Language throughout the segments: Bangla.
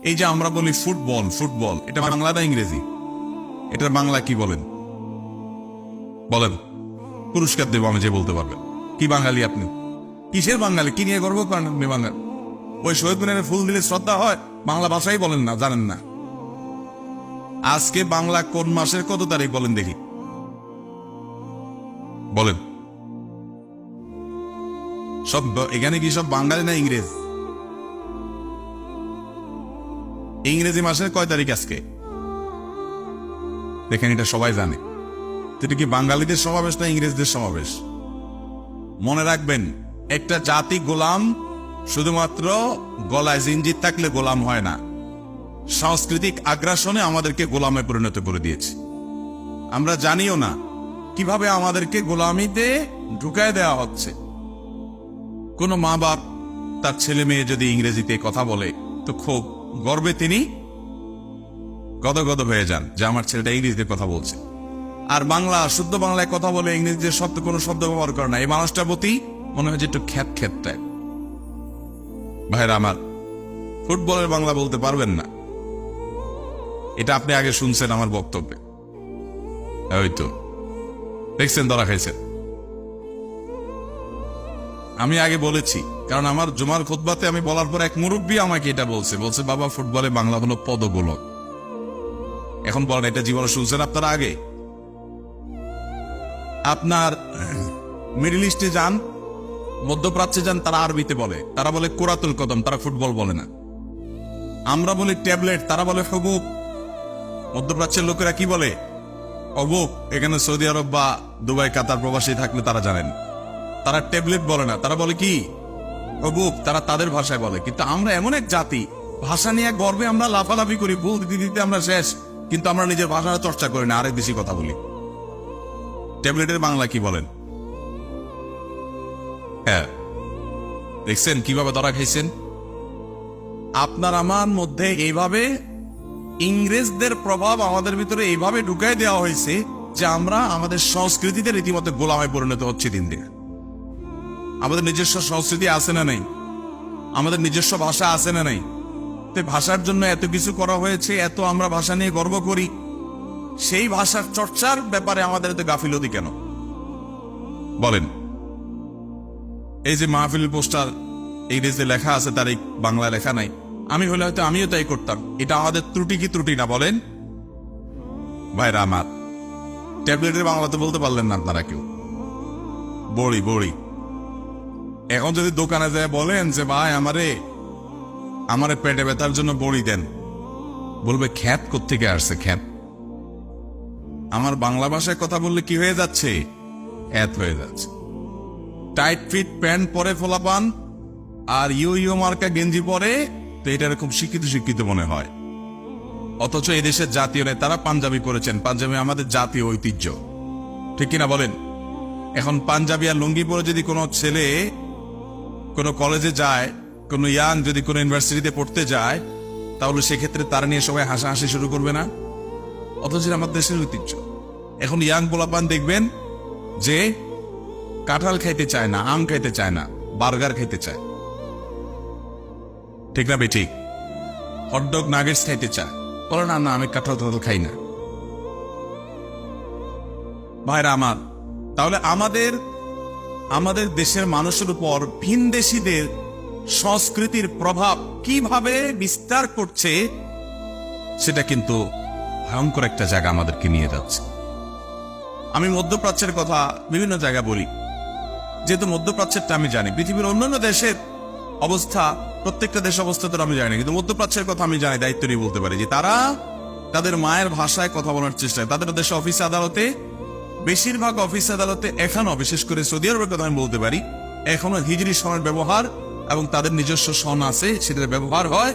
এই যে আমরা বলি ফুটবল, ফুটবল এটা বাংলা না ইংরেজি? এটার বাংলা কি বলেন? বলেন, পুরস্কার দেব আমি যে বলতে পারবেন। কি বাঙালি আপনি? কিসের বাঙালি? কি নিয়ে গর্ব করেন আপনি বাঙালি? ওই শহীদ মিনারে ফুল দিলে শ্রদ্ধা হয়? বাংলা ভাষাই বলেন না, জানেন না। আজকে বাংলা কোন মাসের কত তারিখ বলেন দেখি, বলেন। সব এখানে কি সব বাঙালি না ইংরেজ? ইংরেজি মাসের কয় তারিখ আজকে দেখেন, এটা সবাই জানে। এটা কি বাঙালিদের সমাবেশ না ইংরেজদের সমাবেশ? মনে রাখবেন, একটা জাতি গোলাম শুধুমাত্র গলায় জিঞ্জির থাকলে গোলাম হয় না। সাংস্কৃতিক আগ্রাসনে আমাদেরকে গোলামে পরিণত করে দিয়েছে। আমরা জানিও না কিভাবে আমাদেরকে গোলামিতে ঢুকায় দেওয়া হচ্ছে। কোন মা বাপ তার ছেলে মেয়ে যদি ইংরেজিতে কথা বলে তো খুব গর্বে তিনি গদগদ হয়ে যান যে আমার ছেলেটা ইংরেজিতে কথা বলছে। আর বাংলা, শুদ্ধ বাংলায় কথা বলে ইংরেজিতে শব্দ কোনো শব্দ ব্যবহার করে না, এই মানুষটার প্রতি মনে হয় যে একটু খ্যাত খ্যাত টাইপ। ভাইরা আমার, ফুটবলের বাংলা বলতে পারবেন না, এটা আপনি আগে শুনছেন আমার বক্তব্যে, হয়তো দেখছেন, ধরা খাইছেন। আমি আগে বলেছি, কারণ আমার জুমার খুতবাতে আমি বলার পর এক মুরব্বী আমাকে এটা বলছে, বাবা ফুটবলে বাংলা হলো পদগোলক। এখন বলেন, এটা জীবনে শুনছেন আপনারা আগে? আপনার মিডল ইস্টে যান, মধ্যপ্রাচ্যে যান, তারা আরবিতে বলে, তারা বলে কোরাতুল কদম, তারা ফুটবল বলে না। আমরা বলি ট্যাবলেট, তারা বলে হবুক। মধ্যপ্রাচ্যের লোকেরা কি বলে? হবুক। এখানে সৌদি আরব বা দুবাই, কাতার প্রবাসী থাকলে তারা জানেন, তারা ট্যাবলেট বলে না, তারা বলে কি? হবুক। তারা তাদের ভাষায় বলে। কিন্তু আমরা এমন এক জাতি, ভাষা নিয়ে গর্বে আমরা লাফালাফি করি, ভুল দিতে দিতে আমরা শেষ, কিন্তু আমরা নিজের ভাষাটা চর্চা করি না, আরেক বেশি কথা বলি। ট্যাবলেটের বাংলা কি বলেন? হ্যাঁ, দেখছেন কিভাবে ধরা খাইছেন? আপনার আমার মধ্যে এইভাবে ইংরেজদের প্রভাব আমাদের ভিতরে এইভাবে ঢুকাই দেওয়া হয়েছে যে আমরা আমাদের সংস্কৃতিতে রীতিমতো গোলামে পরিণত হচ্ছে দিন দিন। আমাদের নিজস্ব সংস্কৃতি আছে না নাই? আমাদের নিজস্ব ভাষা আছে না নাই? তো ভাষার জন্য এত কিছু করা হয়েছে, এত আমরা ভাষা নিয়ে গর্ব করি, সেই ভাষার চর্চার ব্যাপারে আমাদের এত গাফিলতি কেন বলেন? এই যে মাহফিল পোস্টার ইংরেজিতে লেখা আছে, তার এই বাংলা লেখা নাই। আমি হলে হয়তো আমিও তাই করতাম। এটা আমাদের ত্রুটি কি ত্রুটি না বলেন ভাইরা আমার? ট্যাবলেটের বাংলা তো বলতে পারলেন না আপনারা কেউ। বড়ি বড়ি। এখন যদি দোকানে যায় বলেন যে ভাই আমারে পেটে ব্যথার জন্য বড়ি দেন, বলবে খ্যাত কোত্থেকে আসছে খ্যাত? আমার বাংলা ভাষায় কথা বললে কি হয়ে যাচ্ছে? খ্যাত হয়ে যাচ্ছে। টাইট ফিট প্যান্ট পরে ফোলাপান আর ইউ মার্কা গেঞ্জি পরে, তো এটা এরকম শিক্ষিত শিক্ষিত মনে হয়। অথচ এদেশের জাতীয় নেতারা পাঞ্জাবি পরেছেন। পাঞ্জাবি আমাদের জাতীয় ঐতিহ্য, ঠিক কিনা বলেন? এখন পাঞ্জাবি আর লুঙ্গি পরে যদি কোনো ছেলে কোনো কলেজে যায়, কোনো ইয়াং যদি কোনো ইউনিভার্সিটিতে পড়তে যায়, তাহলে সেক্ষেত্রে তারা নিয়ে সবাই হাসাহাসি শুরু করবে না? অথচ আমার দেশের ঐতিহ্য। এখন ইয়াং পোলাপান দেখবেন যে কাঁঠাল খাইতে চায় না, আম খাইতে চায় না, বার্গার খাইতে চায়, ঠিক না বেঠিক? হটডগ নাগেটস খাইতে চায়, বলে না না আমি কাঁঠাল টাঠাল খাই না। ভাইরা আমার, তাহলে আমাদের দেশের মানুষের উপর ভিনদেশীদের সংস্কৃতির প্রভাব কিভাবে বিস্তার করছে, সেটা কিন্তু ভয়ঙ্কর একটা জায়গা আমাদেরকে নিয়ে যাচ্ছে। আমি মধ্যপ্রাচ্যের কথা বিভিন্ন জায়গায় বলি, যেহেতু মধ্যপ্রাচ্যেরটা আমি জানি। পৃথিবীর অন্যান্য দেশের অবস্থা, প্রত্যেকটা দেশ অবস্থা তো আমি জানি না, কিন্তু মধ্যপ্রাচ্যের কথা আমি জানি, দায়িত্ব নিয়ে বলতে পারি যে তারা তাদের মায়ের ভাষায় কথা বলার চেষ্টা। তাদের দেশে অফিস আদালতে, বেশিরভাগ অফিস আদালতে এখনো, বিশেষ করে সৌদি আরবের কথা আমি বলতে পারি, এখনো হিজরি সনের ব্যবহার এবং তাদের নিজস্ব সন আছে, সেটার ব্যবহার হয়।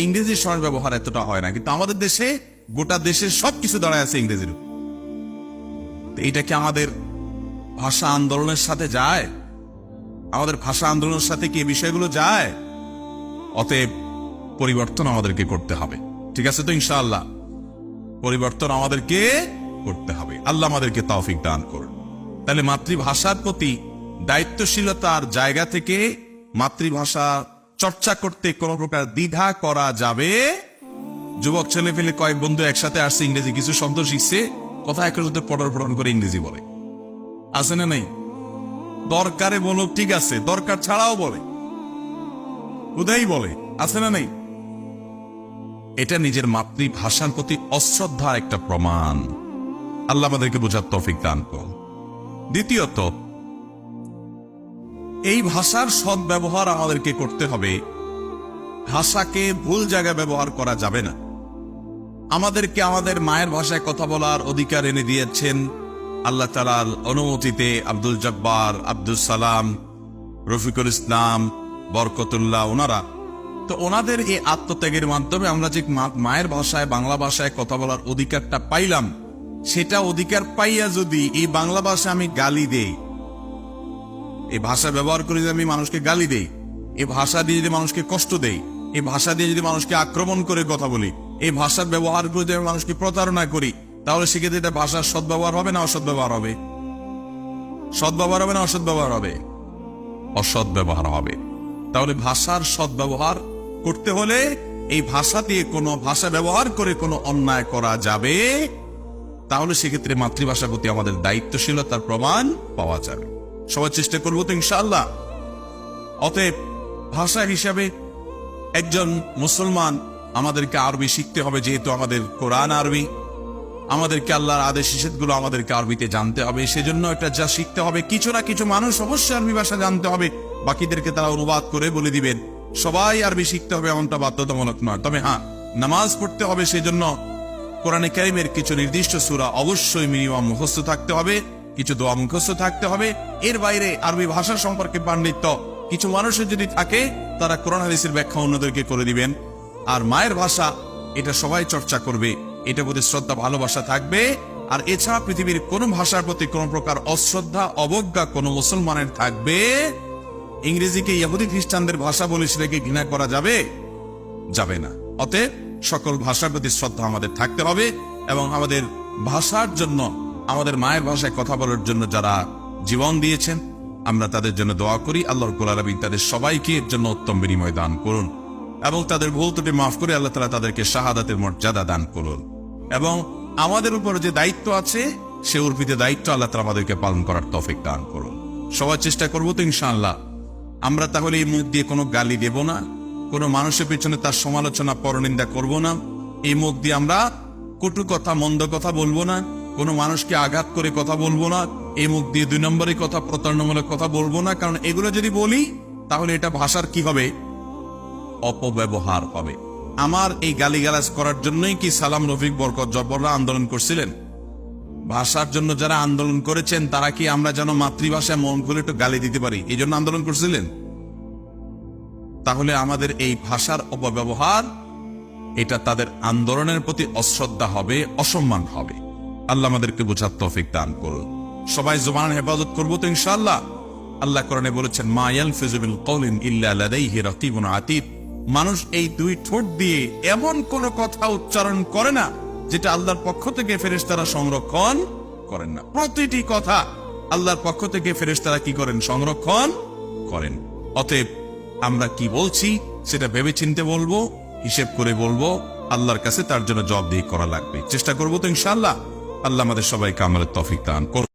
ইংরেজি সনের ব্যবহার এতটা হয় না। কিন্তু আমাদের দেশে গোটা দেশের সবকিছু দাঁড়ায় আছে ইংরেজির। এইটা কি আমাদের ভাষা আন্দোলনের সাথে যায়? আমাদের ভাষা আন্দোলনের সাথে কি এই বিষয়গুলো যায়? অতএব পরিবর্তন আমাদেরকে করতে হবে, ঠিক আছে তো? ইনশাআল্লাহ পরিবর্তন আমাদেরকে করতে হবে। আল্লাহ আমাদেরকে তৌফিক দান করুন। তাহলে মাতৃভাষার প্রতি দায়িত্বশীলতার জায়গা থেকে মাতৃভাষা চর্চা করতে কোনো প্রকার দ্বিধা করা যাবে যুবক ছেলে ফেলে কয়েক বন্ধু একসাথে আসছে, ইংরেজি কিছু শব্দ শিখছে, কথা একটু পটর করে ইংরেজি বলে, আছে না নাই? দরকারে বলো, ঠিক আছে, দরকার ছাড়াও বলে, উদয় বলে, আছে না নাই? এটা নিজের মাতৃভাষার প্রতি অশ্রদ্ধার একটা প্রমাণ। আল্লাহ আমাদেরকে বোঝার তৌফিক দান করুন। দ্বিতীয়ত, এই ভাষার সদ্ব্যবহার আমাদেরকে করতে হবে। ভাষাকে ভুল জায়গায় ব্যবহার করা যাবে না। আমাদেরকে আমাদের মায়ের ভাষায় কথা বলার অধিকার এনে দিয়েছেন আল্লাহ তাআলার অনুমতিতে আব্দুল জব্বার, আব্দুল সালাম, রফিকুল ইসলাম, বরকতুল্লাহ, ওনারা তো ওনাদের এই আত্মত্যাগের মাধ্যমে আমরা যে মায়ের ভাষায়, বাংলা ভাষায় কথা বলার অধিকারটা পাইলাম, সেটা অধিকার পাইয়া যদি এই বাংলা ভাষায় আমি গালি দেই, এই ভাষা ব্যবহার করে যদি আমি মানুষকে গালি দেই, এই ভাষা দিয়ে যদি মানুষকে কষ্ট দেই, এই ভাষা দিয়ে যদি মানুষকে আক্রমণ করে কথা বলি, এই ভাষার ব্যবহার করে যদি আমি মানুষকে প্রতারণা করি, তাহলে সেক্ষেত্রে এটা ভাষার সদ্ব্যবহার হবে না অসদ্ব্যবহার হবে? সদ্ব্যবহার হবে না অসদ্ব্যবহার হবে? অসদ্ব্যবহার হবে। তাহলে ভাষার সদ্ব্যবহার করতে হলে এই ভাষা দিয়ে কোনো ভাষা ব্যবহার করে কোনো অন্যায় করা যাবে, তাহলে সেক্ষেত্রে মাতৃভাষার প্রতি আমাদের দায়িত্বশীলতার প্রমাণ পাওয়া যাবে। সবাই চেষ্টা করবো তো ইনশাআল্লাহ। অতএব ভাষা হিসাবে একজন মুসলমান আমাদেরকে আরবি শিখতে হবে, যেহেতু আমাদের কোরআন আরবি, আমাদেরকে আল্লাহর আদেশ নিষেধগুলো আমাদেরকে আরবিতে জানতে হবে। সেজন্য এটা যা শিখতে হবে, কিছু না কিছু মানুষ অবশ্যই আরবি ভাষা জানতে হবে, বাকিদেরকে তারা অনুবাদ করে বলে দিবেন। সবাই আরবি শিখতে হবে এমনটা বাধ্যতামূলক নয়। তবে হ্যাঁ, নামাজ পড়তে হবে, সেজন্য কোরআনে কারীমের কিছু নির্দিষ্ট সূরা অবশ্যই মিনিমাম মুখস্থ থাকতে হবে, কিছু দোয়া মুখস্থ থাকতে হবে। এর বাইরে আরবি ভাষা সম্পর্কে পাণ্ডিত্য কিছু মানুষের যদি থাকে, তারা কোরআন হাদিসের ব্যাখ্যা অন্যদেরকে করে দিবেন। আর মায়ের ভাষা, এটা সবাই চর্চা করবে, এটা প্রতি শ্রদ্ধা ভালোবাসা থাকবে। আর এছাড়া পৃথিবীর কোন ভাষার প্রতি কোন প্রকার অশ্রদ্ধা অবজ্ঞা কোন মুসলমানের থাকবে? ইংরেজিকে ইহুদি খ্রিস্টানদের ভাষা বলে সেটাকে ঘৃণা করা যাবে? যাবে না। অতএব সকল ভাষার প্রতি শ্রদ্ধা আমাদের থাকতে হবে, এবং আমাদের ভাষার জন্য, আমাদের মায়ের ভাষায় কথা বলার জন্য যারা জীবন দিয়েছেন, আমরা তাদের জন্য দোয়া করি। আল্লাহ রাব্বুল আলামিন তাদের সবাইকে এর জন্য উত্তম বিনিময় দান করুন, এবং তাদের ভুল ত্রুটি মাফ করে আল্লাহ তাআলা তাদেরকে শাহাদাতের মর্যাদা দান করুন। এবং আমাদের উপর যে দায়িত্ব আছে, সে অর্পিত দায়িত্ব আল্লাহ তাআলা আমাদেরকে পালন করার তৌফিক দান করুন। সবাই চেষ্টা করবো তো ইনশাআল্লাহ। আমরা তাহলে এই মুখ দিয়ে কোনো গালি দেব না, কোনো মানুষের পেছনে তার সমালোচনা পরনিন্দা করব না, এই মুখ দিয়ে আমরা কটু কথা, মন্দ কথা বলবো না, কোনো মানুষকে আঘাত করে কথা বলবো না, এই মুখ দিয়ে 2 নম্বরের কথা, প্রতারণামূলক কথা বলবো না। কারণ এগুলো যদি বলি, তাহলে এটা ভাষার কি হবে? অপব্যবহার হবে। আমার এই গালিগালাজ করার জন্যই কি সালাম, রফিক, বরকত, জব্বররা আন্দোলন করছিলেন? ভাষার জন্য যারা আন্দোলন করেছেন, তারা কি আমরা যেন মাতৃভাষায় মন খুলে একটু গালি দিতে পারি, এই জন্য আন্দোলন করছিলেন? তাহলে আমাদের এই ভাষার অপব্যবহার, এটা তাদের আন্দোলনের প্রতি অশ্রদ্ধা হবে, অসম্মান হবে। আল্লাহ আমাদেরকে বোঝার তৌফিক দান করুন। সবাই জবানের হেফাজত করবো তো ইনশাআল্লাহ। আল্লাহ কোরআনে বলেছেন, মা ইয়ালফিযু মিন কওলিন ইল্লা লাদাইহি রাকিবুন আতীদ। মানুষ এই 2 ঠোঁট দিয়ে এমন কোন কথা উচ্চারণ করে না যেটা আল্লাহর পক্ষ থেকে ফেরেশতারা সংরক্ষণ করেন না। প্রতিটি কথা আল্লাহর পক্ষ থেকে ফেরেশতারা কি করেন? সংরক্ষণ করেন। অতএব আমরা কি বলছি সেটা ভেবেচিন্তে বলবো, হিসেব করে বলবো, আল্লাহর কাছে তার জন্য জবাবদিহি করা লাগবে। চেষ্টা করবো তো ইনশাআল্লাহ। আল্লাহ আমাদের সবাইকে আমলের তৌফিক দান করুন।